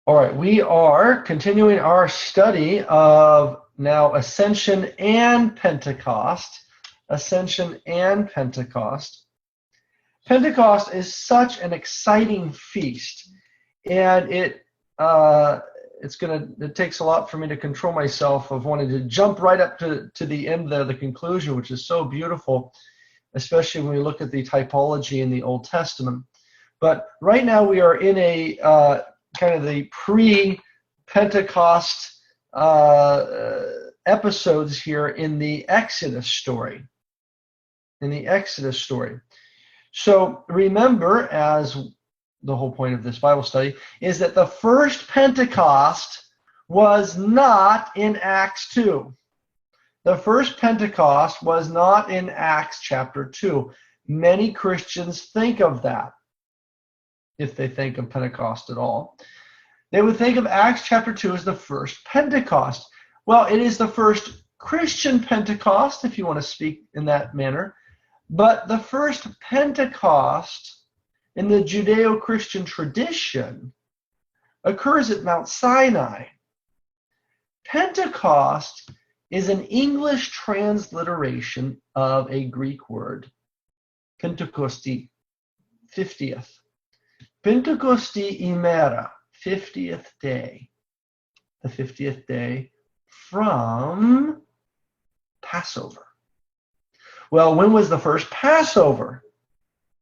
All right, we are continuing our study of now Ascension and Pentecost. Ascension and Pentecost. Pentecost is such an exciting feast, and it takes a lot for me to control myself of wanting to jump right up to the end there, the conclusion, which is so beautiful, especially when we look at the typology in the Old Testament. But right now we are in a kind of the pre-Pentecost episodes here in the Exodus story. So remember, as the whole point of this Bible study is that the first Pentecost was not in Acts 2. The first Pentecost was not in Acts chapter 2. Many Christians think of that, if they think of Pentecost at all. They would think of Acts chapter 2 as the first Pentecost. Well, it is the first Christian Pentecost, if you want to speak in that manner. But the first Pentecost in the Judeo-Christian tradition occurs at Mount Sinai. Pentecost is an English transliteration of a Greek word, Pentekosti, 50th. Pentekosti imera, 50th day. The 50th day from Passover. Well, when was the first Passover?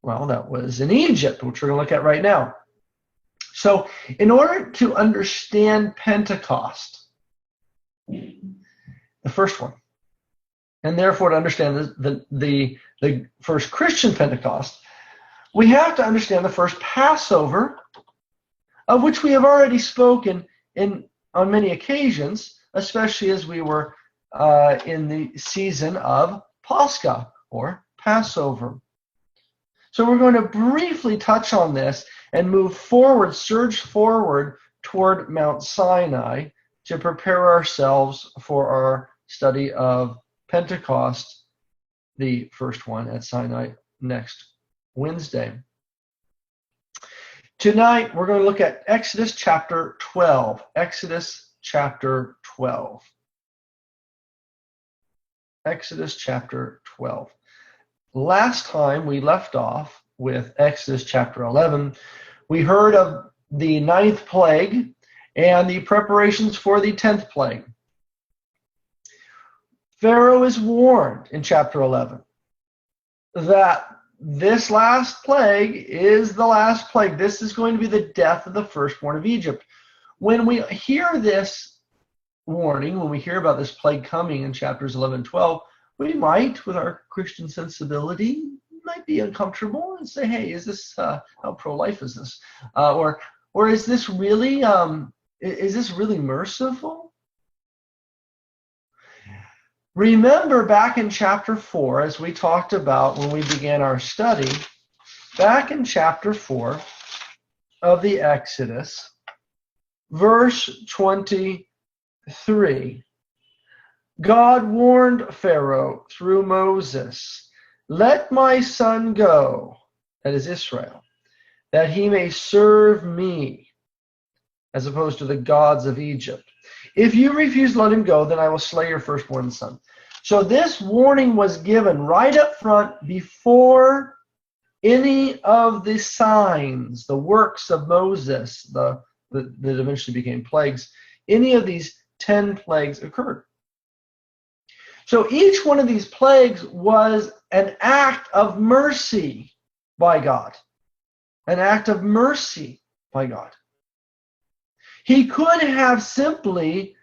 Well, that was in Egypt, which we're going to look at right now. So in order to understand Pentecost, the first one, and therefore to understand the first Christian Pentecost, we have to understand the first Passover, of which we have already spoken on many occasions, especially as we were in the season of Pascha, or Passover. So we're going to briefly touch on this and move forward, surge forward toward Mount Sinai to prepare ourselves for our study of Pentecost, the first one at Sinai, next Wednesday. Tonight, we're going to look at Exodus chapter 12. Exodus chapter 12. Exodus chapter 12. Last time we left off with Exodus chapter 11. We heard of the 9th plague and the preparations for the 10th plague. Pharaoh is warned in chapter 11 that this last plague is the last plague. This is going to be the death of the firstborn of Egypt. When we hear this warning, when we hear about this plague coming in chapters 11 and 12, we might, with our Christian sensibility, might be uncomfortable and say, hey, is this, how pro-life is this? Or is this really merciful? Remember back in chapter 4, as we talked about when we began our study, back in chapter 4 of the Exodus, verse 23, God warned Pharaoh through Moses, let my son go, that is Israel, that he may serve me, as opposed to the gods of Egypt. If you refuse to let him go, then I will slay your firstborn son. So this warning was given right up front before any of the signs, the works of Moses, that eventually became plagues, any of these 10 plagues occurred. So each one of these plagues was an act of mercy by God. An act of mercy by God. He could have simply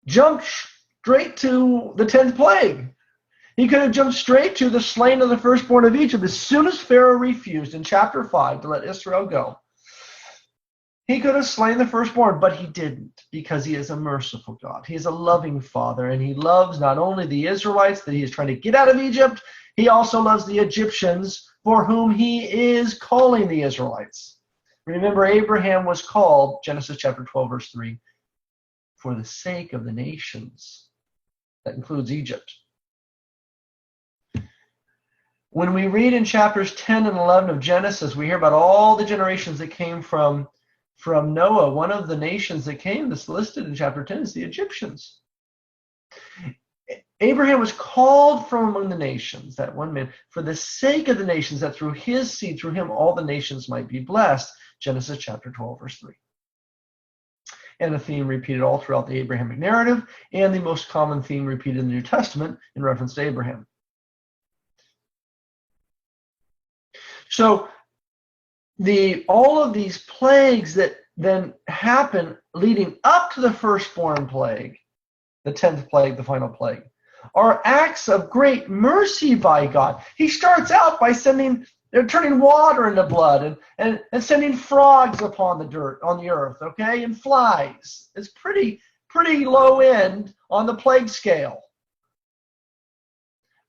jumped straight to the 10th plague. He could have jumped straight to the slaying of the firstborn of Egypt. As soon as Pharaoh refused in chapter 5 to let Israel go, he could have slain the firstborn, but he didn't, because he is a merciful God. He is a loving Father, and he loves not only the Israelites that he is trying to get out of Egypt, he also loves the Egyptians for whom he is calling the Israelites. Remember, Abraham was called, Genesis chapter 12, verse 3, for the sake of the nations. That includes Egypt. When we read in chapters 10 and 11 of Genesis, we hear about all the generations that came from from Noah, one of the nations that came that's listed in chapter 10 is the Egyptians. Abraham was called from among the nations, that one man, for the sake of the nations, that through his seed, through him, all the nations might be blessed. Genesis chapter 12, verse 3. And a theme repeated all throughout the Abrahamic narrative, and the most common theme repeated in the New Testament in reference to Abraham. So all of these plagues that then happen leading up to the firstborn plague, the 10th plague, the final plague, are acts of great mercy by God. He starts out by turning water into blood and sending frogs upon the dirt, on the earth, okay, and flies. It's pretty low end on the plague scale.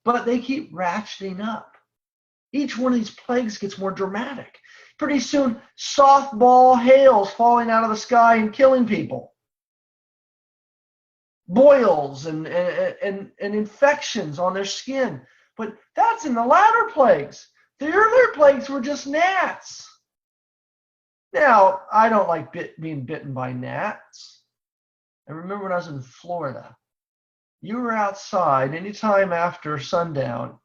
But they keep ratcheting up. Each one of these plagues gets more dramatic. Pretty soon, softball hail's falling out of the sky and killing people. Boils and infections on their skin. But that's in the latter plagues. The earlier plagues were just gnats. Now, I don't like being bitten by gnats. I remember when I was in Florida. You were outside anytime after sundown,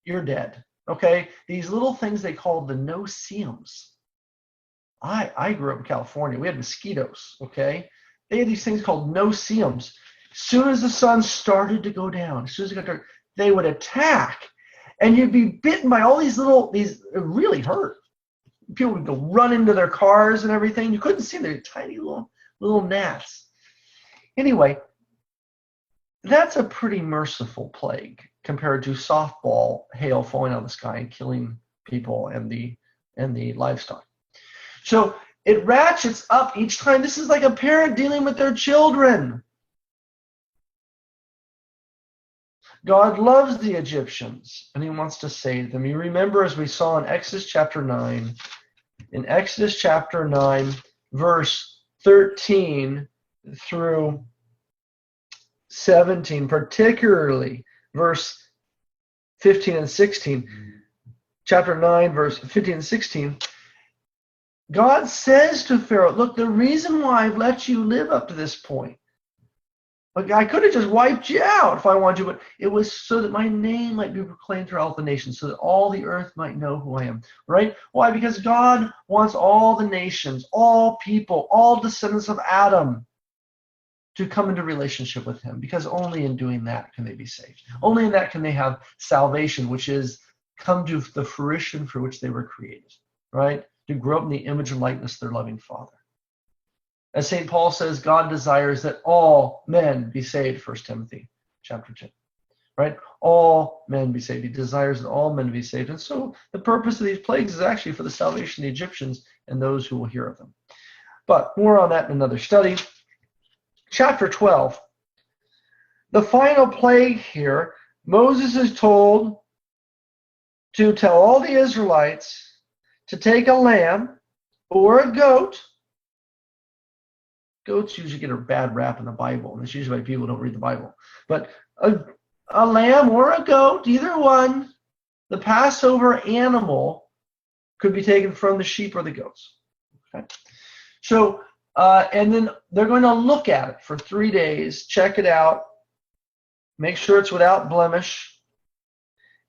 you're dead. Okay? These little things they called the no-see-ums. I grew up in California. We had mosquitoes, okay? They had these things called no-see-ums. As soon as the sun started to go down, as soon as it got dark, they would attack. And you'd be bitten by all these it really hurt. People would go run into their cars and everything. You couldn't see them. They're tiny little gnats. Anyway, that's a pretty merciful plague compared to softball hail falling out of the sky and killing people and the livestock. So it ratchets up each time. This is like a parent dealing with their children. God loves the Egyptians, and he wants to save them. You remember, as we saw in Exodus chapter 9, verse 13 through 17, particularly verse 15 and 16, chapter 9, verse 15 and 16, God says to Pharaoh, look, the reason why I've let you live up to this point, like I could have just wiped you out if I wanted to, but it was so that my name might be proclaimed throughout the nations, so that all the earth might know who I am. Right? Why? Because God wants all the nations, all people, all descendants of Adam to come into relationship with him, because only in doing that can they be saved. Only in that can they have salvation, which is come to the fruition for which they were created. Right? To grow up in the image and likeness of their loving Father. As St. Paul says, God desires that all men be saved, 1 Timothy chapter 2. Right? All men be saved. He desires that all men be saved. And so the purpose of these plagues is actually for the salvation of the Egyptians and those who will hear of them. But more on that in another study. Chapter 12. The final plague here, Moses is told to tell all the Israelites to take a lamb or a goat. Goats usually get a bad rap in the Bible, and it's usually why people don't read the Bible. But a lamb or a goat, either one, the Passover animal could be taken from the sheep or the goats. Okay? So, and then they're going to look at it for 3 days, check it out, make sure it's without blemish.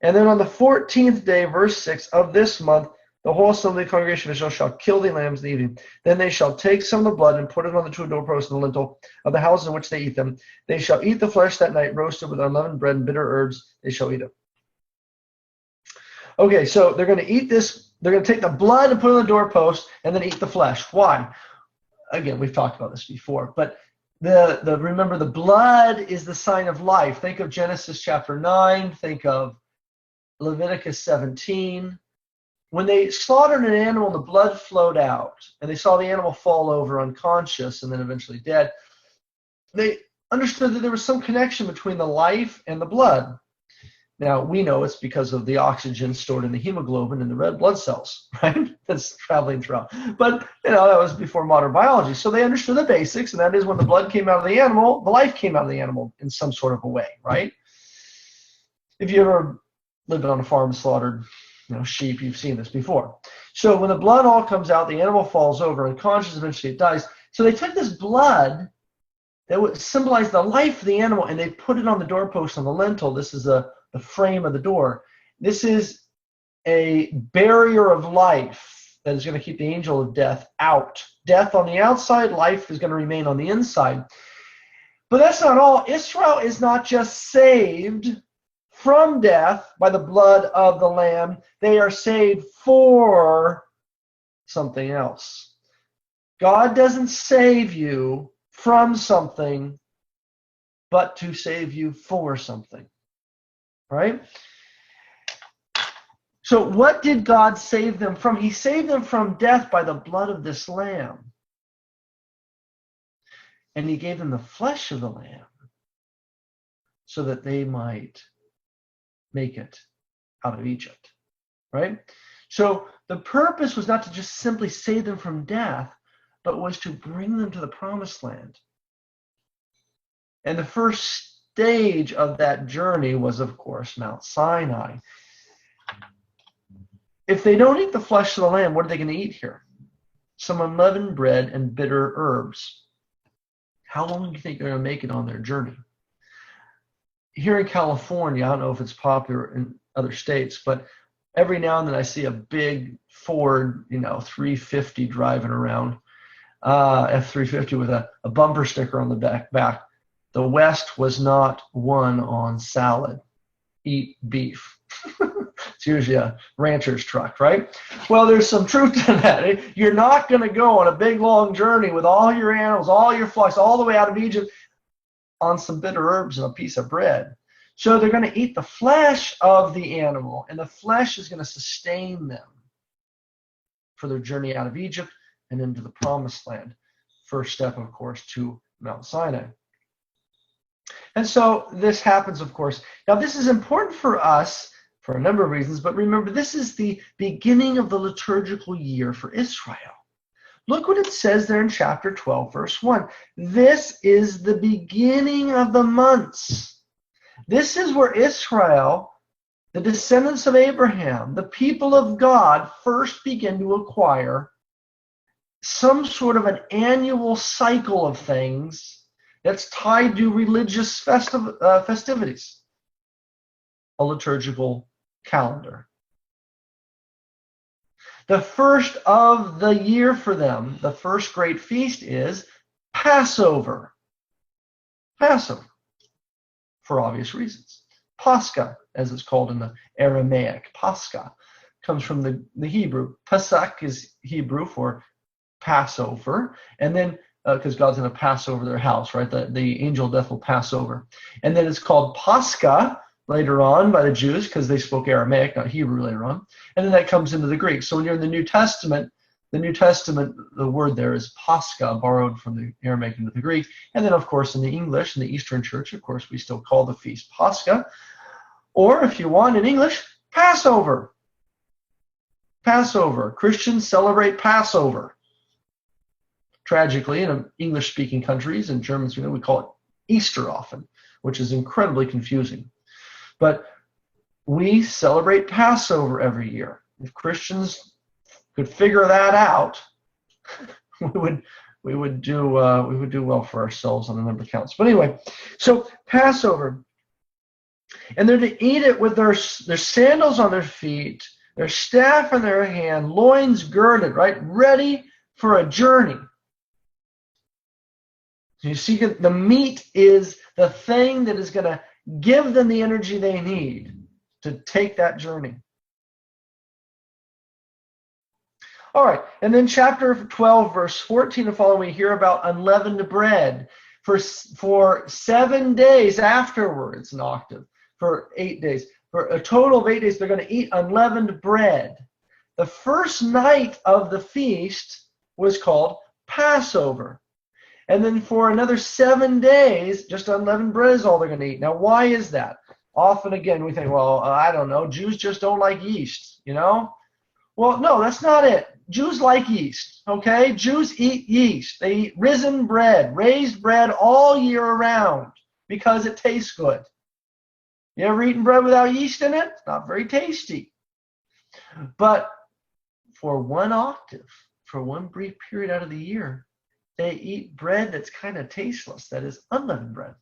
And then on the 14th day, verse 6 of this month, the whole assembly of the congregation of Israel shall kill the lambs in the evening. Then they shall take some of the blood and put it on the two doorposts and the lintel of the houses in which they eat them. They shall eat the flesh that night, roasted with unleavened bread and bitter herbs. They shall eat it. Okay, so they're going to eat this. They're going to take the blood and put it on the doorpost and then eat the flesh. Why? Again, we've talked about this before, but remember, the blood is the sign of life. Think of Genesis chapter 9. Think of Leviticus 17. When they slaughtered an animal, the blood flowed out, and they saw the animal fall over unconscious and then eventually dead. They understood that there was some connection between the life and the blood. Now, we know it's because of the oxygen stored in the hemoglobin in the red blood cells, right? That's traveling throughout. But, that was before modern biology. So they understood the basics, and that is when the blood came out of the animal, the life came out of the animal in some sort of a way, right? If you ever lived on a farm and slaughtered sheep, you've seen this before. So when the blood all comes out, the animal falls over, unconscious, eventually it dies. So they took this blood that would symbolize the life of the animal, and they put it on the doorpost on the lintel. This is the frame of the door. This is a barrier of life that is going to keep the angel of death out. Death on the outside, life is going to remain on the inside. But that's not all. Israel is not just saved from death by the blood of the Lamb. They are saved for something else. God doesn't save you from something, but to save you for something. Right? So what did God save them from? He saved them from death by the blood of this Lamb. And he gave them the flesh of the Lamb so that they might make it out of Egypt. Right? So the purpose was not to just simply save them from death, but was to bring them to the promised land. And the first stage of that journey was, of course, Mount Sinai. If they don't eat the flesh of the Lamb, what are they going to eat here? Some unleavened bread and bitter herbs. How long do you think they're going to make it on their journey? Here in California, I don't know if it's popular in other states, but every now and then I see a big Ford, 350 driving around, F-350 with a bumper sticker on the back. The West was not won on salad. Eat beef. It's usually a rancher's truck, right? Well, there's some truth to that. You're not going to go on a big, long journey with all your animals, all your flocks, all the way out of Egypt on some bitter herbs and a piece of bread. So they're going to eat the flesh of the animal, and the flesh is going to sustain them for their journey out of Egypt and into the promised land. First step, of course, to Mount Sinai. And so this happens, of course. Now, this is important for us for a number of reasons, but remember, this is the beginning of the liturgical year for Israel. Look what it says there in chapter 12, verse 1. This is the beginning of the months. This is where Israel, the descendants of Abraham, the people of God, first begin to acquire some sort of an annual cycle of things that's tied to religious festivities, a liturgical calendar. The first of the year for them, the first great feast is Passover. Passover, for obvious reasons. Pascha, as it's called in the Aramaic. Pascha comes from the Hebrew. Pesach is Hebrew for Passover, and then because God's going to pass over their house, right? The angel of death will pass over. And then it's called Pascha later on by the Jews because they spoke Aramaic, not Hebrew later on. And then that comes into the Greek. So when you're in the New Testament, the word there is Pascha, borrowed from the Aramaic into the Greek. And then, of course, in the English, in the Eastern Church, of course, we still call the feast Pascha. Or, if you want, in English, Passover. Passover. Christians celebrate Passover. Tragically, in English-speaking countries, in Germans, we call it Easter often, which is incredibly confusing. But we celebrate Passover every year. If Christians could figure that out, we would do well for ourselves on a number of counts. But anyway, so Passover, and they're to eat it with their sandals on their feet, their staff in their hand, loins girded, right, ready for a journey. You see, the meat is the thing that is going to give them the energy they need to take that journey. All right, and then chapter 12, verse 14 and following, we hear about unleavened bread. For 7 days afterwards, an octave, for 8 days. For a total of 8 days, they're going to eat unleavened bread. The first night of the feast was called Passover. And then for another 7 days, just unleavened bread is all they're going to eat. Now, why is that? Often, again, we think, well, I don't know, Jews just don't like yeast, Well, no, that's not it. Jews like yeast, okay? Jews eat yeast. They eat risen bread, raised bread all year around because it tastes good. You ever eaten bread without yeast in it? It's not very tasty. But for one octave, for one brief period out of the year, they eat bread that's kind of tasteless, that is unleavened bread.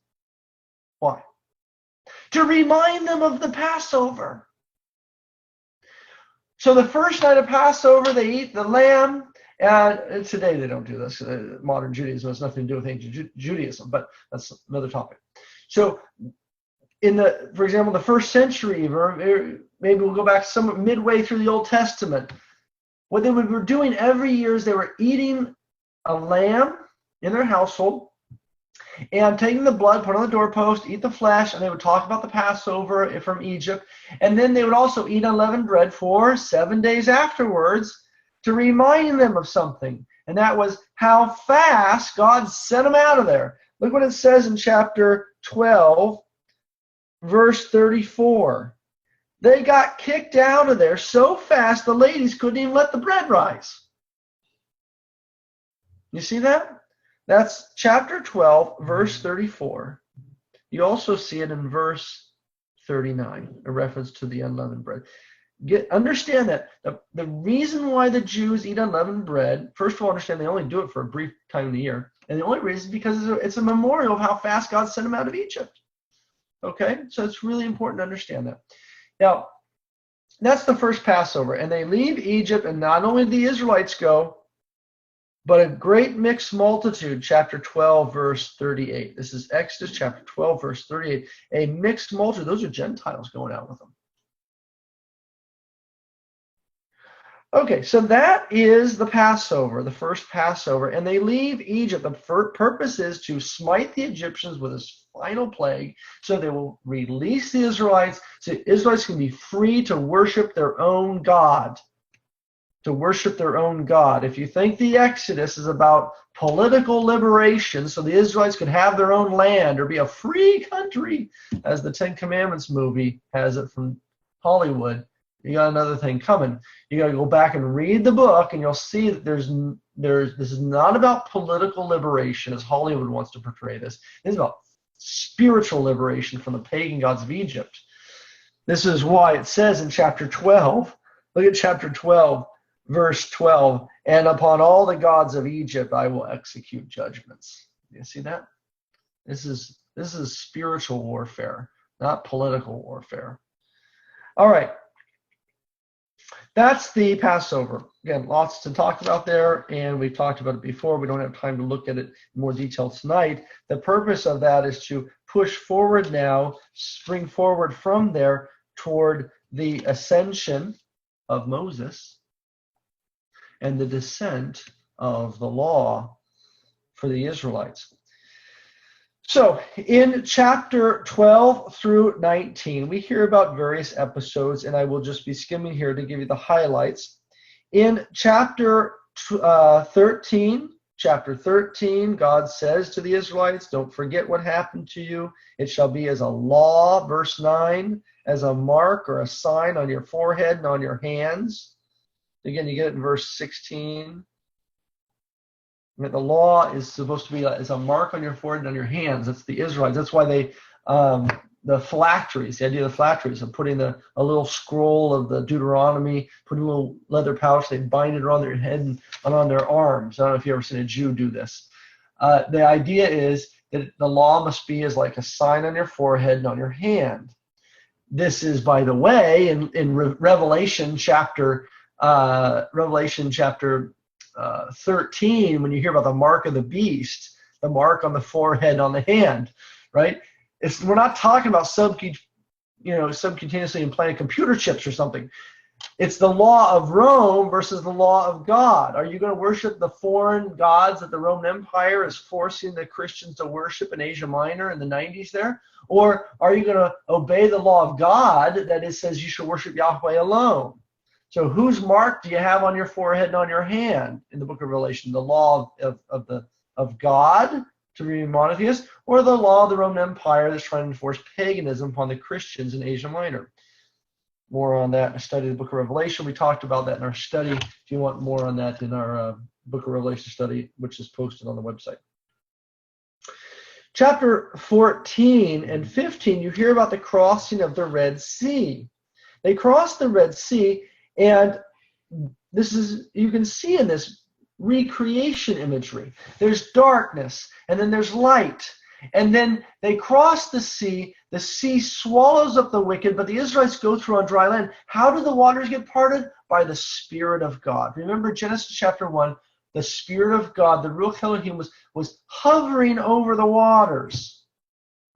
Why? To remind them of the Passover. So the first night of Passover, they eat the lamb. And today they don't do this. Modern Judaism has nothing to do with ancient Judaism, but that's another topic. So for example, the first century, or maybe we'll go back somewhat midway through the Old Testament, what they were doing every year is they were eating a lamb in their household and taking the blood, put it on the doorpost, eat the flesh, and they would talk about the Passover from Egypt. And then they would also eat unleavened bread for 7 days afterwards to remind them of something. And that was how fast God sent them out of there. Look what it says in chapter 12, verse 34. They got kicked out of there so fast the ladies couldn't even let the bread rise. You see that? That's chapter 12, verse 34. You also see it in verse 39, a reference to the unleavened bread. Understand that the reason why the Jews eat unleavened bread, first of all, understand they only do it for a brief time of the year. And the only reason is because it's a memorial of how fast God sent them out of Egypt. Okay? So it's really important to understand that. Now, that's the first Passover. And they leave Egypt, and not only the Israelites go, but a great mixed multitude, chapter 12, verse 38. This is Exodus chapter 12, verse 38. A mixed multitude. Those are Gentiles going out with them. Okay, so that is the Passover, the first Passover. And they leave Egypt. The purpose is to smite the Egyptians with this final plague, so they will release the Israelites, so the Israelites can be free to worship their own God. To worship their own God. If you think the Exodus is about political liberation so the Israelites could have their own land or be a free country, as the Ten Commandments movie has it from Hollywood, you got another thing coming. You got to go back and read the book, and you'll see that this is not about political liberation as Hollywood wants to portray this. This is about spiritual liberation from the pagan gods of Egypt. This is why it says in chapter 12, look at chapter 12, verse 12, and upon all the gods of Egypt I will execute judgments. You see that? This is spiritual warfare, not political warfare. All right. That's the Passover. Again, lots to talk about there, and we've talked about it before. We don't have time to look at it in more detail tonight. The purpose of that is to push forward now, spring forward from there toward the ascension of Moses and the descent of the law for the Israelites. So in chapter 12 through 19, we hear about various episodes, and I will just be skimming here to give you the highlights. In chapter 13, God says to the Israelites, don't forget what happened to you. It shall be as a law, verse 9, as a mark or a sign on your forehead and on your hands. Again, you get it in verse 16. The law is supposed to be as a mark on your forehead and on your hands. That's the Israelites. That's why they, the phylacteries, the idea of the phylacteries, of putting a little scroll of the Deuteronomy, putting a little leather pouch, they bind it around their head and on their arms. I don't know if you've ever seen a Jew do this. The idea is that the law must be as like a sign on your forehead and on your hand. This is, by the way, in Revelation chapter 13, when you hear about the mark of the beast, the mark on the forehead, on the hand, right? We're not talking about subcutaneously implanted computer chips or something. It's the law of Rome versus the law of God. Are you going to worship the foreign gods that the Roman Empire is forcing the Christians to worship in Asia Minor in the 90s there? Or are you going to obey the law of God that it says you should worship Yahweh alone? So whose mark do you have on your forehead and on your hand in the book of Revelation? The law of God to be monotheist, or the law of the Roman Empire that's trying to enforce paganism upon the Christians in Asia Minor? More on that in a study of the book of Revelation. We talked about that in our study. If you want more on that in our book of Revelation study, which is posted on the website. Chapter 14 and 15, you hear about the crossing of the Red Sea. They crossed the Red Sea, And this is, you can see in this recreation imagery, there's darkness, and then there's light. And then they cross the sea swallows up the wicked, but the Israelites go through on dry land. How do the waters get parted? By the Spirit of God. Remember Genesis chapter 1, the Spirit of God, the Ruach Elohim, was hovering over the waters.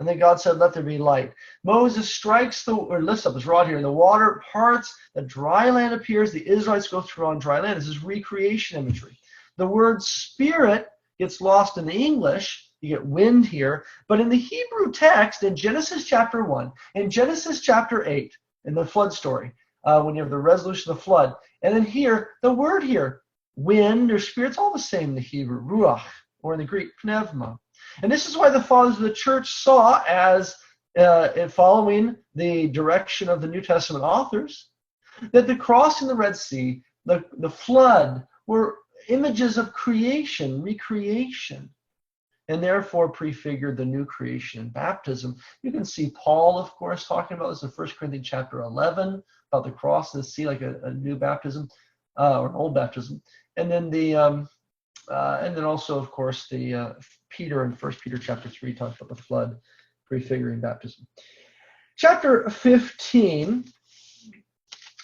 And then God said, let there be light. Moses lifts up his rod here, and the water parts, the dry land appears, the Israelites go through on dry land. This is recreation imagery. The word spirit gets lost in the English. You get wind here. But in the Hebrew text, in Genesis chapter 1, in Genesis chapter 8, in the flood story, when you have the resolution of the flood, and then here, the word here, wind or spirit's all the same in the Hebrew, ruach, or in the Greek, pneuma. And this is why the fathers of the church saw, as following the direction of the New Testament authors, that the crossing the Red Sea, the flood, were images of creation, recreation, and therefore prefigured the new creation in baptism. You can see Paul, of course, talking about this in 1 Corinthians chapter 11, about the cross of the sea, like a new baptism, or an old baptism. And then and then also, of course, the Peter in 1 Peter chapter 3 talks about the flood prefiguring baptism. Chapter 15,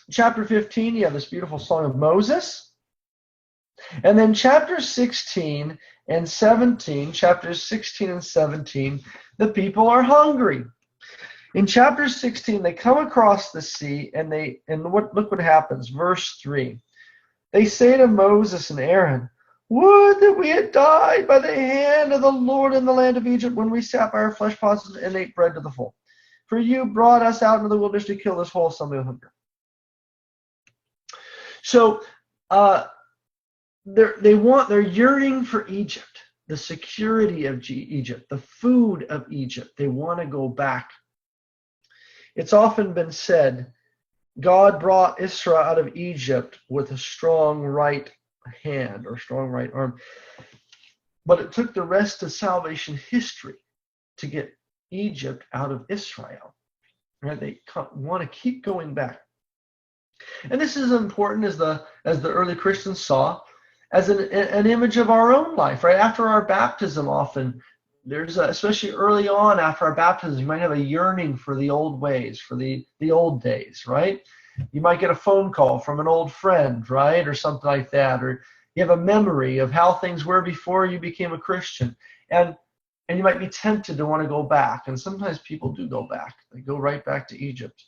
you have this beautiful song of Moses. And then chapter 16 and 17, chapters 16 and 17, the people are hungry. In chapter 16, they come across the sea, and look what happens. Verse 3. They say to Moses and Aaron, would that we had died by the hand of the Lord in the land of Egypt when we sat by our flesh pots and ate bread to the full. For you brought us out into the wilderness to kill this whole assembly of hunger. So they're yearning for Egypt, the security of Egypt, the food of Egypt. They want to go back. It's often been said, God brought Israel out of Egypt with a strong right hand or strong right arm. But it took the rest of salvation history to get Egypt out of Israel. Right? They want to keep going back. And this is important, as the early Christians saw, as an image of our own life. Right after our baptism, often there's especially early on after our baptism, you might have a yearning for the old ways, for the old days, right? You might get a phone call from an old friend, right, or something like that, or you have a memory of how things were before you became a Christian, and you might be tempted to want to go back. And sometimes people do go back; they go right back to Egypt,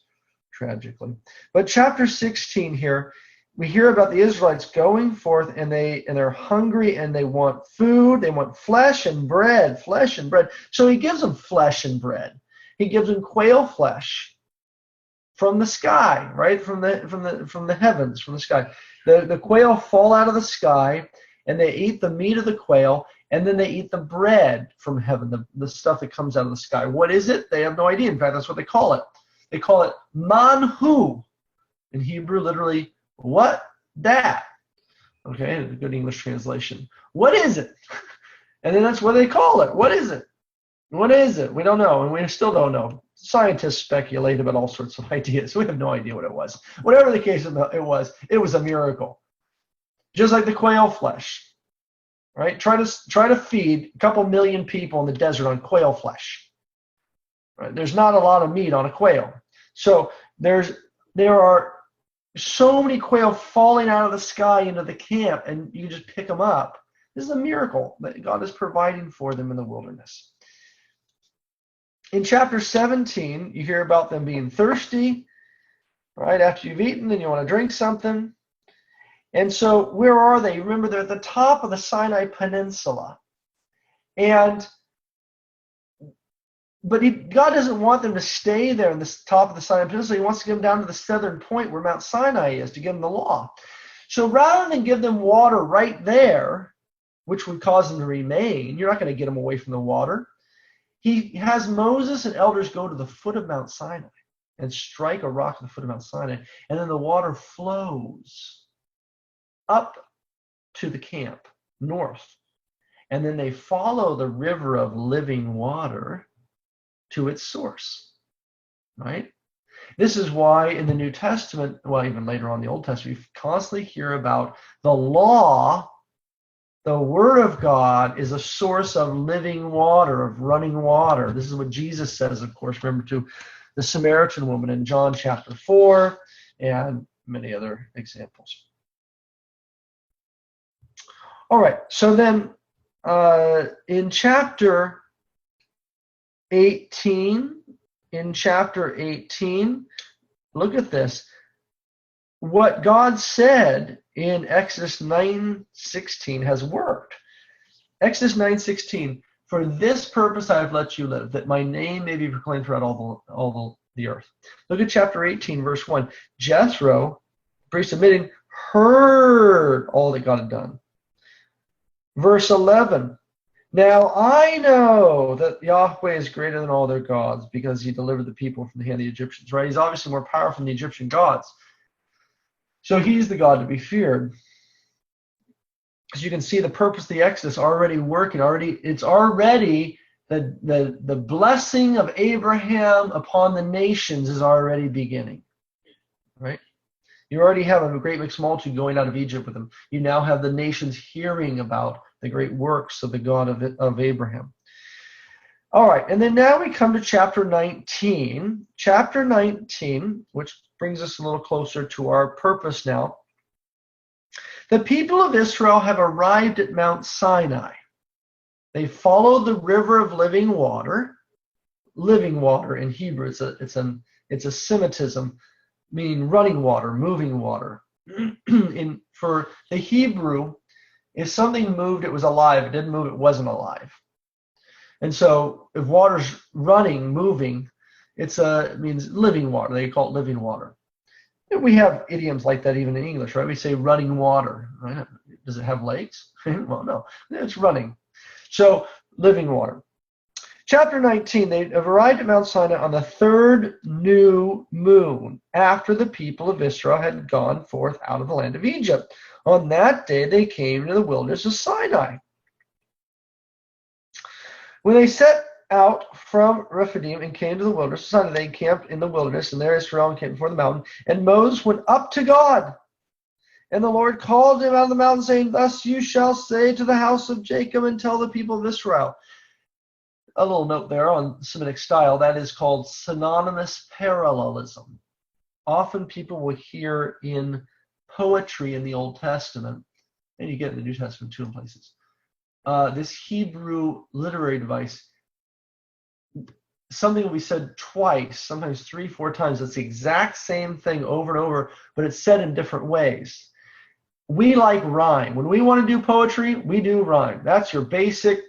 tragically. But chapter 16 here, we hear about the Israelites going forth, and they're hungry, and they want food. They want flesh and bread. So he gives them flesh and bread. He gives them quail flesh from the sky, right? From the heavens, from the sky. The quail fall out of the sky, and they eat the meat of the quail, and then they eat the bread from heaven, the stuff that comes out of the sky. What is it? They have no idea. In fact, that's what they call it. They call it manhu. In Hebrew, literally, what? That. Okay, a good English translation. What is it? And then that's what they call it. What is it? What is it? We don't know, and we still don't know. Scientists speculate about all sorts of ideas. We have no idea what it was. Whatever the case it was a miracle. Just like the quail flesh, right? Try to feed a couple million people in the desert on quail flesh. Right? There's not a lot of meat on a quail. So there are so many quail falling out of the sky into the camp, and you just pick them up. This is a miracle that God is providing for them in the wilderness. In chapter 17, you hear about them being thirsty, right? After you've eaten, then you want to drink something. And so where are they? Remember, they're at the top of the Sinai Peninsula. But God doesn't want them to stay there in the top of the Sinai Peninsula. He wants to get them down to the southern point where Mount Sinai is to give them the law. So rather than give them water right there, which would cause them to remain, you're not going to get them away from the water. He has Moses and elders go to the foot of Mount Sinai and strike a rock at the foot of Mount Sinai, and then the water flows up to the camp, north. And then they follow the river of living water to its source, right? This is why in the New Testament, well, even later on in the Old Testament, we constantly hear about the law. The Word of God is a source of living water, of running water. This is what Jesus says, of course, remember, to the Samaritan woman in John chapter 4 and many other examples. All right, so then in chapter 18, look at this. What God said in Exodus 9:16 has worked. Exodus 9:16, for this purpose I have let you live, that my name may be proclaimed throughout all the earth. Look at chapter 18, verse 1. Jethro, priest of Midian, heard all that God had done. Verse 11, now I know that Yahweh is greater than all their gods because he delivered the people from the hand of the Egyptians, right? He's obviously more powerful than the Egyptian gods. So he's the God to be feared. As you can see, the purpose of the Exodus already working. It's already the blessing of Abraham upon the nations is already beginning. Right? You already have a great mixed multitude going out of Egypt with him. You now have the nations hearing about the great works of the God of Abraham. All right, and then now we come to chapter 19. Chapter 19, which brings us a little closer to our purpose now. The people of Israel have arrived at Mount Sinai. They followed the river of living water. Living water in Hebrew, it's a Semitism, meaning running water, moving water. For the Hebrew, if something moved, it was alive. If it didn't move, it wasn't alive. And so if water's running, moving, it means living water. They call it living water. And we have idioms like that even in English, right? We say running water, right? Does it have legs? Well, no, it's running. So living water. Chapter 19, they have arrived at Mount Sinai on the third new moon after the people of Israel had gone forth out of the land of Egypt. On that day, they came to the wilderness of Sinai. When they set out from Rephidim and came to the wilderness of Sinai, they camped in the wilderness, and there Israel encamped before the mountain. And Moses went up to God. And the Lord called him out of the mountain, saying, thus you shall say to the house of Jacob and tell the people of Israel. A little note there on Semitic style, that is called synonymous parallelism. Often people will hear in poetry in the Old Testament, and you get in the New Testament too in places, this Hebrew literary device, something will be said twice, sometimes 3-4 times. It's the exact same thing over and over, but it's said in different ways. We like rhyme. When we want to do poetry, we do rhyme. That's your basic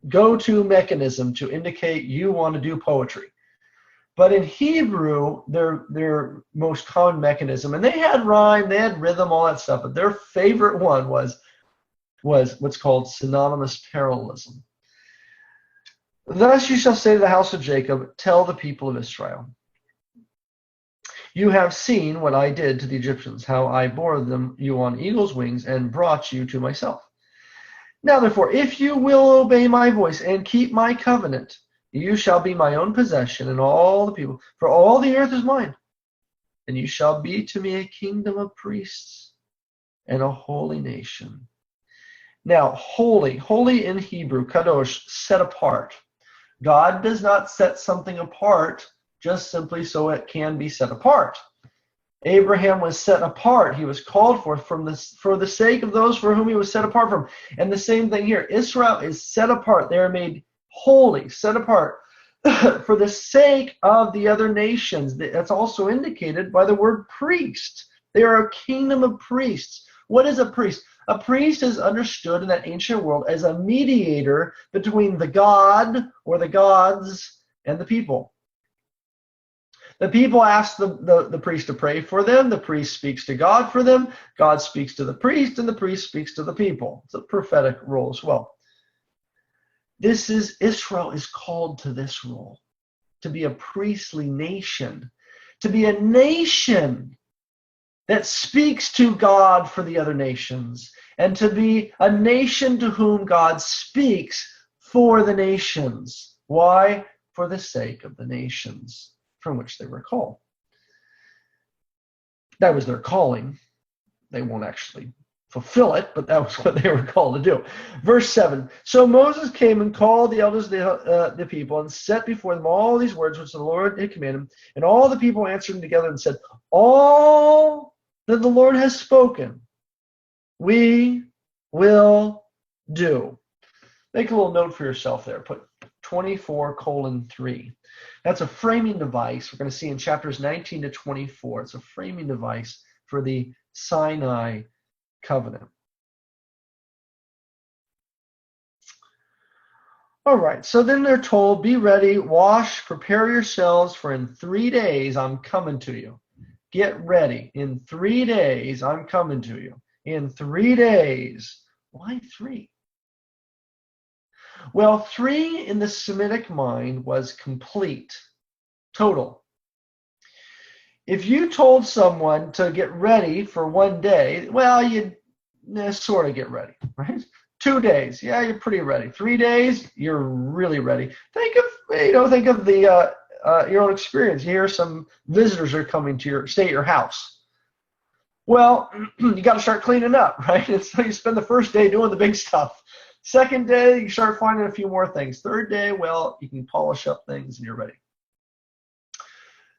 go-to mechanism to indicate you want to do poetry. But in Hebrew, their most common mechanism, and they had rhyme, they had rhythm, all that stuff, but their favorite one was what's called synonymous parallelism. Thus you shall say to the house of Jacob, tell the people of Israel, you have seen what I did to the Egyptians, how I bore you on eagle's wings and brought you to myself. Now therefore, if you will obey my voice and keep my covenant, you shall be my own possession and all the people, for all the earth is mine. And you shall be to me a kingdom of priests and a holy nation. Now, holy in Hebrew, kadosh, set apart. God does not set something apart just simply so it can be set apart. Abraham was set apart. He was called forth for the sake of those for whom he was set apart from. And the same thing here. Israel is set apart. They are made holy, set apart for the sake of the other nations. That's also indicated by the word priest. They are a kingdom of priests. What is a priest? A priest is understood in that ancient world as a mediator between the god or the gods and the people. The people ask the priest to pray for them. The priest speaks to God for them. God speaks to the priest, and the priest speaks to the people. It's a prophetic role as well. Israel is called to this role, to be a priestly nation, to be a nation that speaks to God for the other nations, and to be a nation to whom God speaks for the nations. Why? For the sake of the nations from which they were called. That was their calling. They won't actually fulfill it, but that was what they were called to do. Verse 7, so Moses came and called the elders of the people and set before them all these words which the Lord had commanded him. And all the people answered him together and said, all that the Lord has spoken, we will do. Make a little note for yourself there. Put 24:3. That's a framing device we're going to see in chapters 19 to 24. It's a framing device for the Sinai covenant. All right, so then they're told, be ready, wash, prepare yourselves, for in 3 days I'm coming to you. Get ready. In 3 days I'm coming to you. In 3 days. Why 3? Well, 3 in the Semitic mind was complete, total. If you told someone to get ready for 1 day, well, you'd sort of get ready, right? 2 days, yeah, you're pretty ready. 3 days, you're really ready. Think of the your own experience. You hear some visitors are coming to stay at your house. Well, you got to start cleaning up, right? And so you spend the first day doing the big stuff. Second day, you start finding a few more things. Third day, well, you can polish up things and you're ready.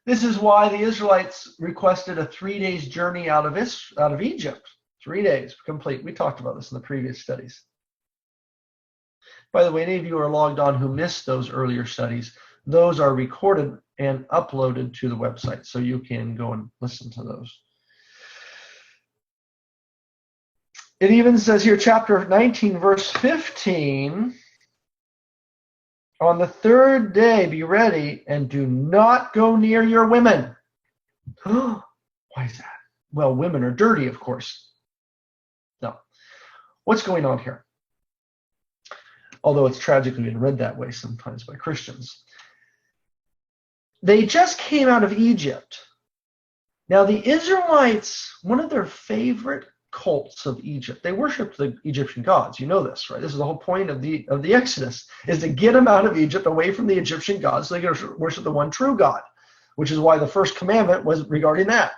This is why the Israelites requested a 3 days journey out of Egypt. 3 days complete. We talked about this in the previous studies. By the way, any of you are logged on who missed those earlier studies, those are recorded and uploaded to the website, so you can go and listen to those. It even says here, chapter 19, verse 15, on the 3rd day, be ready and do not go near your women. Why is that? Well, women are dirty, of course. No. What's going on here? Although it's tragically been read that way sometimes by Christians. They just came out of Egypt. Now, the Israelites, one of their favorite cults of Egypt, they worshiped the Egyptian gods. You know this, right? This is the whole point of the Exodus, is to get them out of Egypt, away from the Egyptian gods, so they could worship the one true God, which is why the first commandment was regarding that.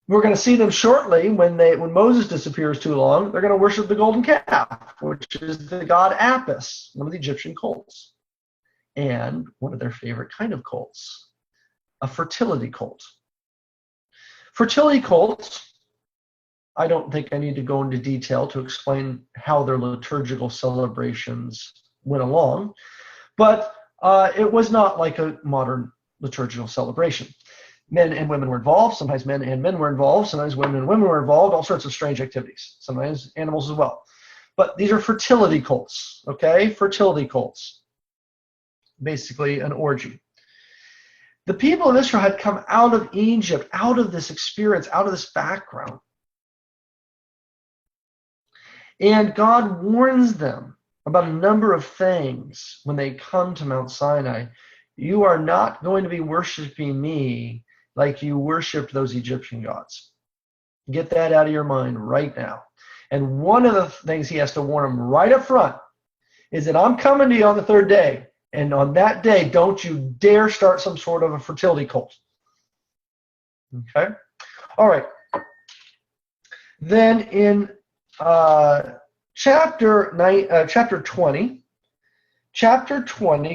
We're going to see them shortly when Moses disappears too long. They're going to worship the golden calf, which is the god Apis, one of the Egyptian cults, and one of their favorite kind of cults, a fertility cult. Fertility cults, I don't think I need to go into detail to explain how their liturgical celebrations went along, but it was not like a modern liturgical celebration. Men and women were involved. Sometimes men and men were involved. Sometimes women and women were involved. All sorts of strange activities. Sometimes animals as well. But these are fertility cults, okay? Fertility cults. Basically an orgy. The people of Israel had come out of Egypt, out of this experience, out of this background. And God warns them about a number of things when they come to Mount Sinai. You are not going to be worshiping me like you worshipped those Egyptian gods. Get that out of your mind right now. And one of the things he has to warn them right up front is that I'm coming to you on the 3rd day. And on that day, don't you dare start some sort of a fertility cult. Okay? All right. Then in chapter 20,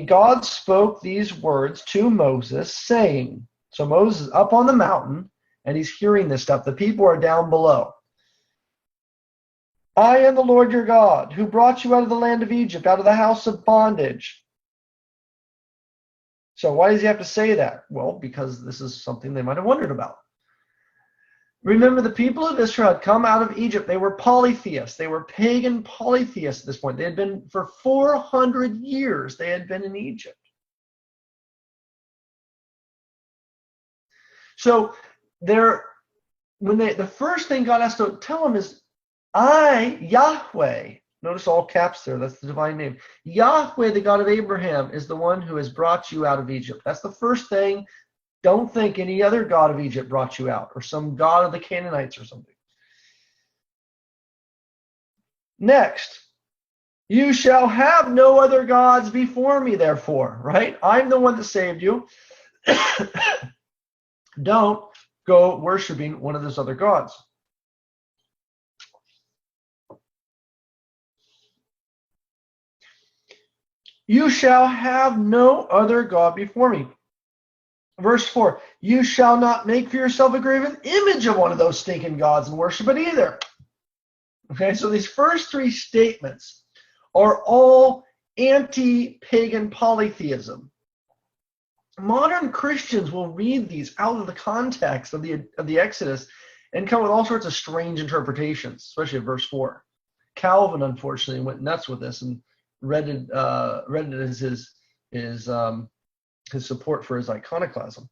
God spoke these words to Moses, saying, so Moses is up on the mountain, and he's hearing this stuff. The people are down below. I am the Lord your God, who brought you out of the land of Egypt, out of the house of bondage. So why does he have to say that? Well, because this is something they might have wondered about. Remember, the people of Israel had come out of Egypt. They were polytheists. They were pagan polytheists at this point. They had been, for 400 years, they had been in Egypt. So the first thing God has to tell them is, I, Yahweh, notice all caps there, that's the divine name. Yahweh, the God of Abraham, is the one who has brought you out of Egypt. That's the first thing. Don't think any other god of Egypt brought you out, or some god of the Canaanites or something. Next, you shall have no other gods before me, therefore, right? I'm the one that saved you. Don't go worshiping one of those other gods. You shall have no other God before me. Verse 4, you shall not make for yourself a graven image of one of those stinking gods and worship it either. Okay, so these first three statements are all anti-pagan polytheism. Modern Christians will read these out of the context of the Exodus and come with all sorts of strange interpretations, especially at verse 4. Calvin, unfortunately, went nuts with this and read it as his support for his iconoclasm.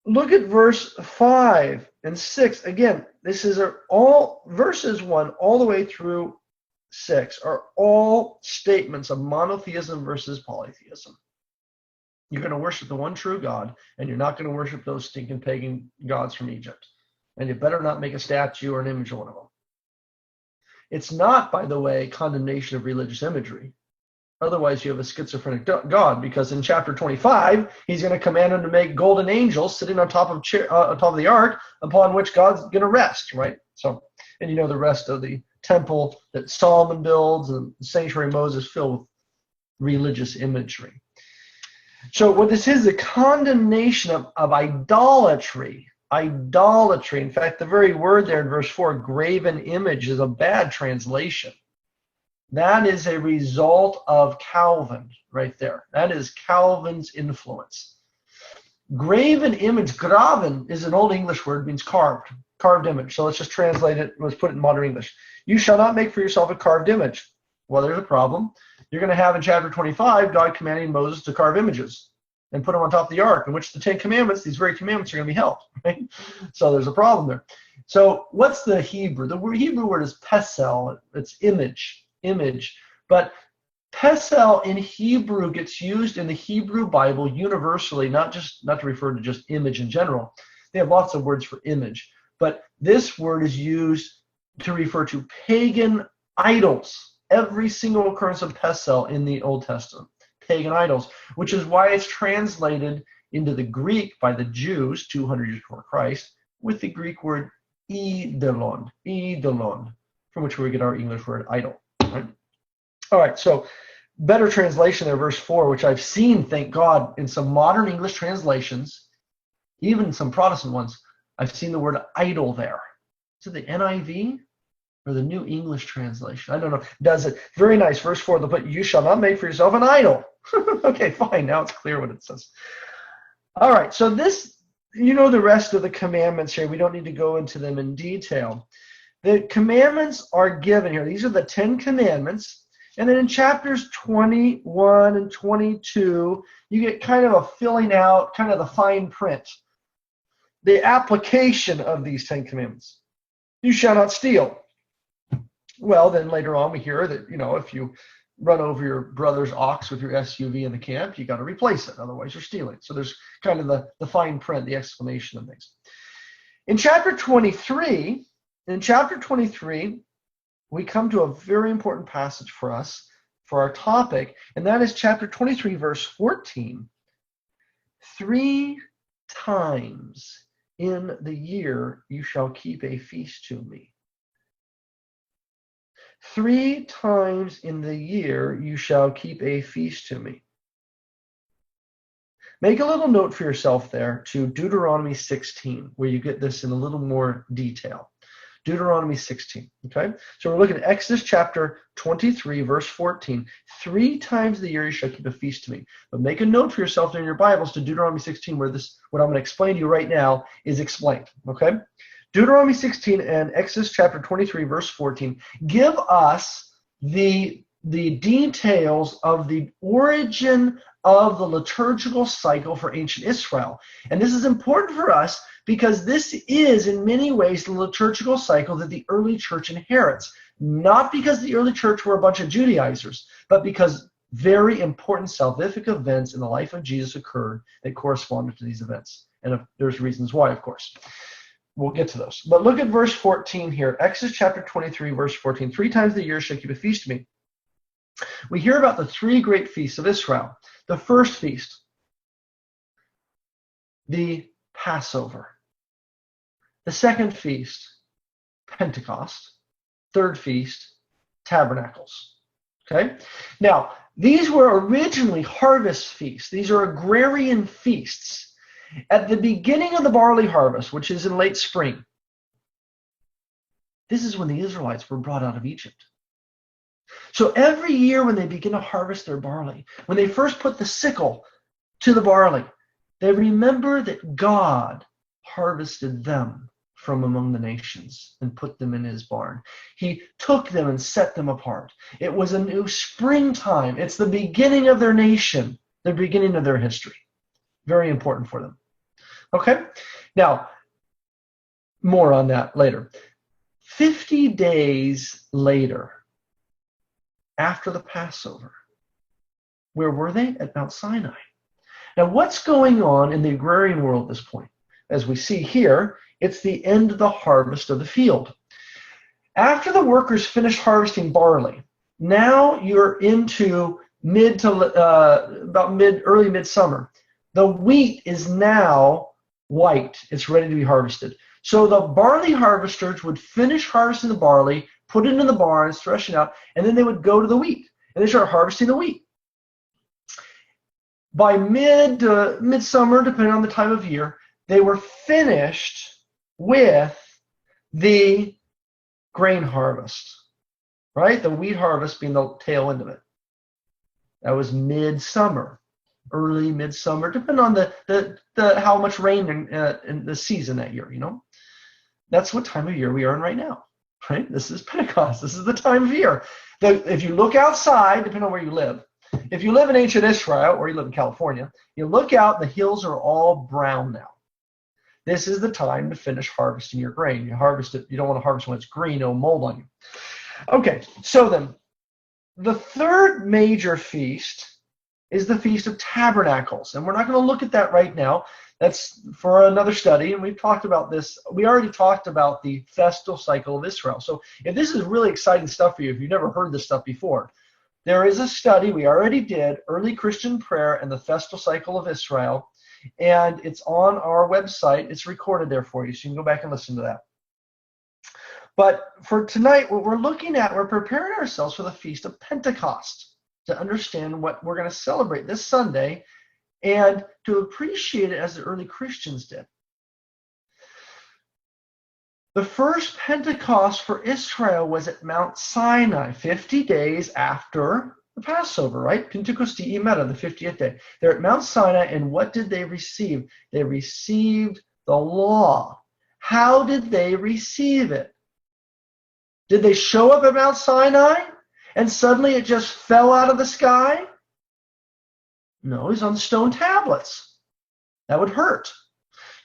Look at verse 5 and 6. Again, this is all verses 1 all the way through 6 are all statements of monotheism versus polytheism. You're going to worship the one true God, and you're not going to worship those stinking pagan gods from Egypt. And you better not make a statue or an image of one of them. It's not, by the way, condemnation of religious imagery. Otherwise, you have a schizophrenic God, because in chapter 25, he's going to command him to make golden angels sitting on top of the ark, upon which God's going to rest, right? So, and you know the rest of the temple that Solomon builds and the sanctuary of Moses filled with religious imagery. So what this is a condemnation of idolatry. Idolatry. In fact, the very word there in verse 4, graven image, is a bad translation. That is a result of Calvin right there. That is Calvin's influence. Graven image, graven, is an Old English word, means carved image. So let's just translate it, let's put it in modern English. You shall not make for yourself a carved image. Well, there's a problem. You're going to have in chapter 25, God commanding Moses to carve images and put them on top of the ark, in which the 10 Commandments, these very commandments, are going to be held. Right? So there's a problem there. So what's the Hebrew? The Hebrew word is pesel. It's image. But pesel in Hebrew gets used in the Hebrew Bible universally, not to refer to just image in general. They have lots of words for image, but this word is used to refer to pagan idols. Every single occurrence of pesel in the Old Testament, pagan idols, which is why it's translated into the Greek by the Jews 200 years before Christ with the Greek word eidolon, from which we get our English word idol. Right? All right, so better translation there, verse 4, which I've seen, thank God, in some modern English translations, even some Protestant ones, I've seen the word idol there. Is it the NIV or the New English Translation? I don't know. Does it? Very nice. Verse 4, they'll put, you shall not make for yourself an idol. Okay, fine. Now it's clear what it says. All right, so this, you know the rest of the commandments here. We don't need to go into them in detail. The commandments are given here. These are the 10 commandments. And then in chapters 21 and 22, you get kind of a filling out, kind of the fine print. The application of these 10 commandments. You shall not steal. Well, then later on we hear that, if you run over your brother's ox with your SUV in the camp, you got to replace it. Otherwise, you're stealing. So there's kind of the fine print, the explanation of things. In chapter 23, we come to a very important passage for us, for our topic, and that is chapter 23, verse 14. 3 times in the year you shall keep a feast to me. 3 times in the year you shall keep a feast to me. Make a little note for yourself there to Deuteronomy 16, where you get this in a little more detail. Deuteronomy 16, okay? So we're looking at Exodus chapter 23, verse 14. 3 times a year you shall keep a feast to me. But make a note for yourself there in your Bibles to Deuteronomy 16, where what I'm going to explain to you right now is explained, okay? Deuteronomy 16 and Exodus chapter 23, verse 14 give us the details of the origin of the liturgical cycle for ancient Israel. And this is important for us because this is in many ways the liturgical cycle that the early church inherits. Not because the early church were a bunch of Judaizers, but because very important salvific events in the life of Jesus occurred that corresponded to these events. And there's reasons why, of course. We'll get to those. But look at verse 14 here. Exodus chapter 23, verse 14. 3 times a year shall keep a feast to me. We hear about the 3 great feasts of Israel. The first feast, the Passover. The second feast, Pentecost. Third feast, Tabernacles. Okay? Now, these were originally harvest feasts. These are agrarian feasts. At the beginning of the barley harvest, which is in late spring, this is when the Israelites were brought out of Egypt. So every year when they begin to harvest their barley, when they first put the sickle to the barley, they remember that God harvested them from among the nations and put them in his barn. He took them and set them apart. It was a new springtime. It's the beginning of their nation, the beginning of their history. Very important for them. Okay? Now, more on that later. 50 days later, after the Passover, where were they? At Mount Sinai. Now, what's going on in the agrarian world at this point? As we see here, it's the end of the harvest of the field. After the workers finish harvesting barley, now you're into early midsummer. The wheat is now white. It's ready to be harvested. So the barley harvesters would finish harvesting the barley, put it in the barns, thresh it out, and then they would go to the wheat, and they start harvesting the wheat. By midsummer, depending on the time of year, they were finished with the grain harvest, right? The wheat harvest being the tail end of it. That was midsummer, early midsummer, depending on the how much rain in the season that year, you know. That's what time of year we are in right now, right? This is Pentecost. This is the time of year. If you look outside, depending on where you live, if you live in ancient Israel or you live in California, you look out, the hills are all brown now. This is the time to finish harvesting your grain. You harvest it. You don't want to harvest when it's green, no mold on you. Okay, so then the third major feast is the Feast of Tabernacles. And we're not going to look at that right now. That's for another study, and we've talked about this. We already talked about the festal cycle of Israel. So if this is really exciting stuff for you, if you've never heard this stuff before, there is a study we already did, Early Christian Prayer and the Festal Cycle of Israel, and it's on our website. It's recorded there for you, so you can go back and listen to that. But for tonight, what we're looking at, we're preparing ourselves for the Feast of Pentecost to understand what we're going to celebrate this Sunday and to appreciate it as the early Christians did. The first Pentecost for Israel was at Mount Sinai, 50 days after the Passover, right? Pentecost Meta, the 50th day. They're at Mount Sinai, and what did they receive? They received the law. How did they receive it? Did they show up at Mount Sinai and suddenly it just fell out of the sky? No, it was on stone tablets. That would hurt.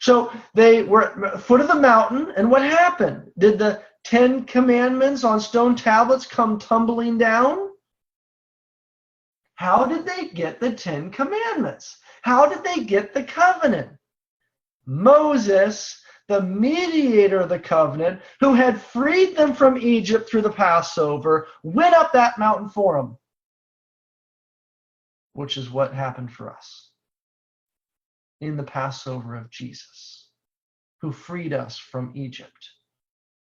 So they were at the foot of the mountain, and what happened? Did the 10 Commandments on stone tablets come tumbling down? How did they get the 10 Commandments? How did they get the covenant? Moses, the mediator of the covenant, who had freed them from Egypt through the Passover, went up that mountain for them, which is what happened for us in the Passover of Jesus, who freed us from Egypt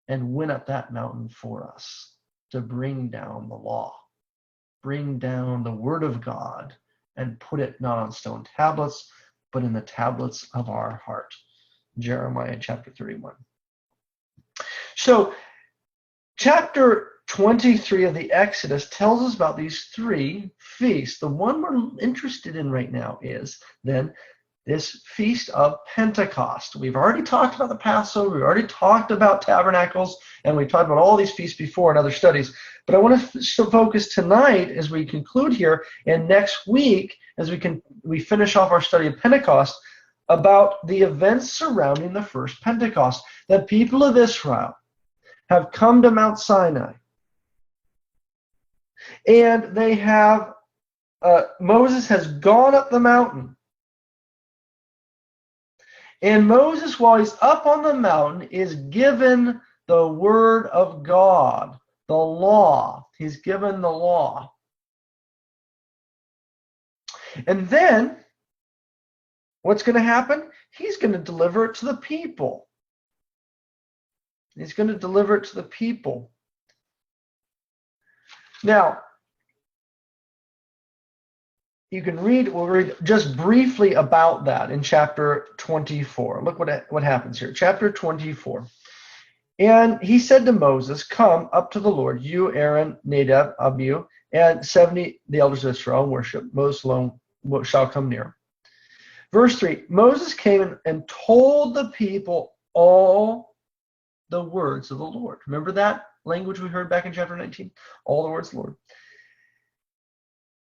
and went up that mountain for us to bring down the law, bring down the word of God, and put it not on stone tablets, but in the tablets of our heart. Jeremiah chapter 31. So chapter 23 of the Exodus tells us about these three feasts. The one we're interested in right now is then this Feast of Pentecost. We've already talked about the Passover, we've already talked about tabernacles, and we've talked about all these feasts before in other studies. But I want to focus tonight as we conclude here, and next week as we finish off our study of Pentecost, about the events surrounding the first Pentecost. The people of Israel have come to Mount Sinai, and they have Moses has gone up the mountain. And Moses, while he's up on the mountain, is given the word of God, the law. He's given the law. And then what's going to happen? He's going to deliver it to the people. He's going to deliver it to the people. Now, we'll read just briefly about that in chapter 24. Look what happens here. Chapter 24. And he said to Moses, come up to the Lord, you, Aaron, Nadab, Abihu, and 70 the elders of Israel, and worship. Moses alone shall come near. Verse 3, Moses came and told the people all the words of the Lord. Remember that language we heard back in chapter 19? All the words of the Lord.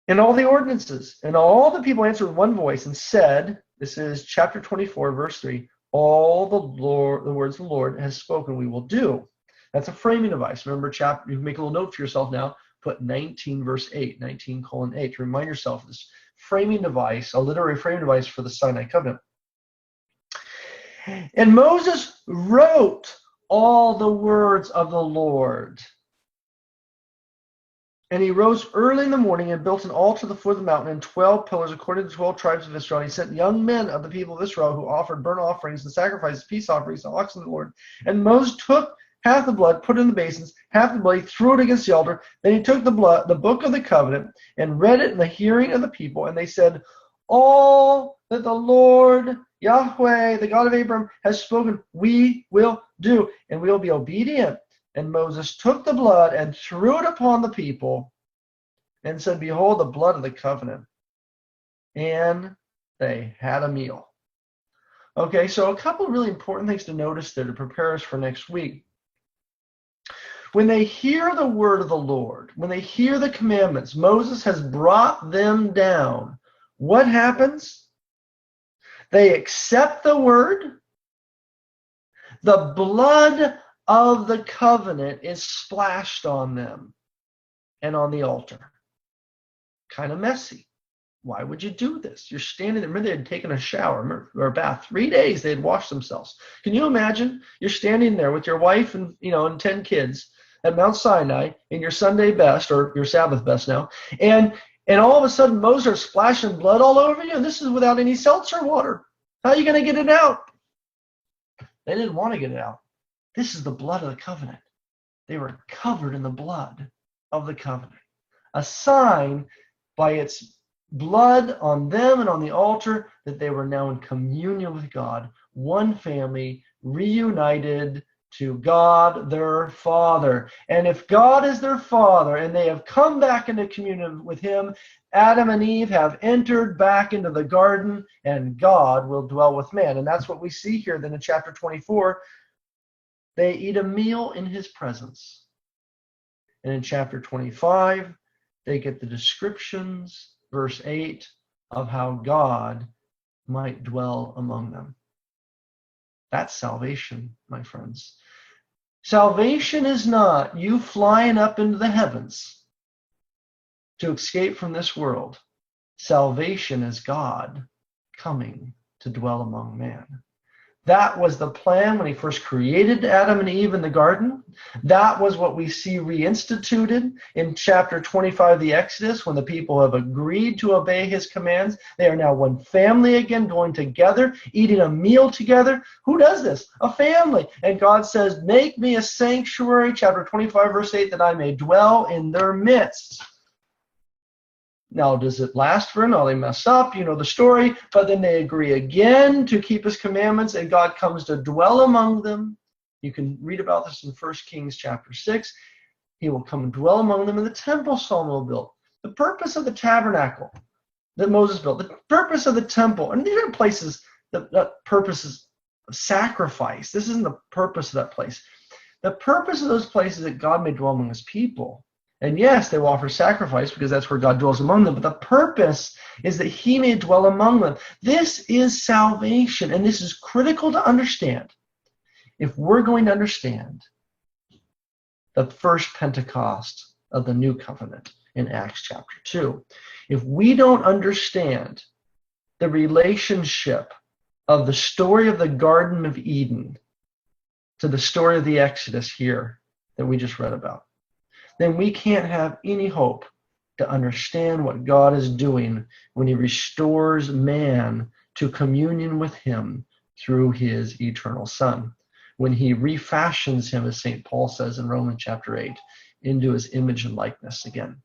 And all the ordinances. And all the people answered with one voice and said, this is chapter 24, verse 3, all the words of the Lord has spoken, we will do. That's a framing device. Remember, you can make a little note for yourself now. Put 19 verse 8, 19:8, to remind yourself of this framing device, a literary framing device for the Sinai covenant. And Moses wrote all the words of the Lord. And he rose early in the morning and built an altar at the foot of the mountain and 12 pillars according to the 12 tribes of Israel. And he sent young men of the people of Israel who offered burnt offerings and sacrifices, peace offerings, and oxen to the Lord. And Moses took half the blood, put it in the basins, half the blood, he threw it against the altar. Then he took the book of the covenant, and read it in the hearing of the people. And they said, all that the Lord, Yahweh, the God of Abraham, has spoken, we will do, and we will be obedient. And Moses took the blood and threw it upon the people and said, behold, the blood of the covenant. And they had a meal. Okay, so a couple of really important things to notice there to prepare us for next week. When they hear the word of the Lord, when they hear the commandments, Moses has brought them down. What happens? They accept the word. The blood of the covenant is splashed on them and on the altar. Kind of messy. Why would you do this? You're standing there. Remember, they had taken a shower or a bath. 3 days they had washed themselves. Can you imagine? You're standing there with your wife and and 10 kids at Mount Sinai in your Sunday best, or your Sabbath best now, and all of a sudden Moses are splashing blood all over you, and this is without any seltzer water. How are you going to get it out? They didn't want to get it out. This is the blood of the covenant. They were covered in the blood of the covenant. A sign by its blood on them and on the altar that they were now in communion with God, one family, reunited to God their Father. And if God is their Father and they have come back into communion with Him, Adam and Eve have entered back into the garden, and God will dwell with man. And that's what we see here then in chapter 24. They eat a meal in His presence. And in chapter 25, they get the descriptions, verse 8, of how God might dwell among them. That's salvation, my friends. Salvation is not you flying up into the heavens to escape from this world. Salvation is God coming to dwell among man. That was the plan when He first created Adam and Eve in the garden. That was what we see reinstituted in chapter 25 of the Exodus when the people have agreed to obey His commands. They are now one family again, going together, eating a meal together. Who does this? A family. And God says, make me a sanctuary, chapter 25, verse 8, that I may dwell in their midst. Now, does it last for them? They mess up, you know the story, but then they agree again to keep His commandments, and God comes to dwell among them. You can read about this in 1 Kings chapter 6. He will come and dwell among them in the temple Solomon built. The purpose of the tabernacle that Moses built, the purpose of the temple, and these are places, that purposes of sacrifice. This isn't the purpose of that place. The purpose of those places that God may dwell among His people. And yes, they will offer sacrifice because that's where God dwells among them. But the purpose is that He may dwell among them. This is salvation, and this is critical to understand. If we're going to understand the first Pentecost of the New Covenant in Acts chapter 2, if we don't understand the relationship of the story of the Garden of Eden to the story of the Exodus here that we just read about, then we can't have any hope to understand what God is doing when He restores man to communion with him through his eternal Son, when he refashions him, as St. Paul says in Romans chapter 8, into his image and likeness again.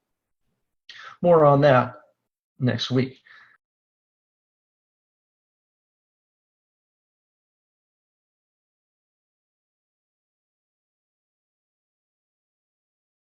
More on that next week.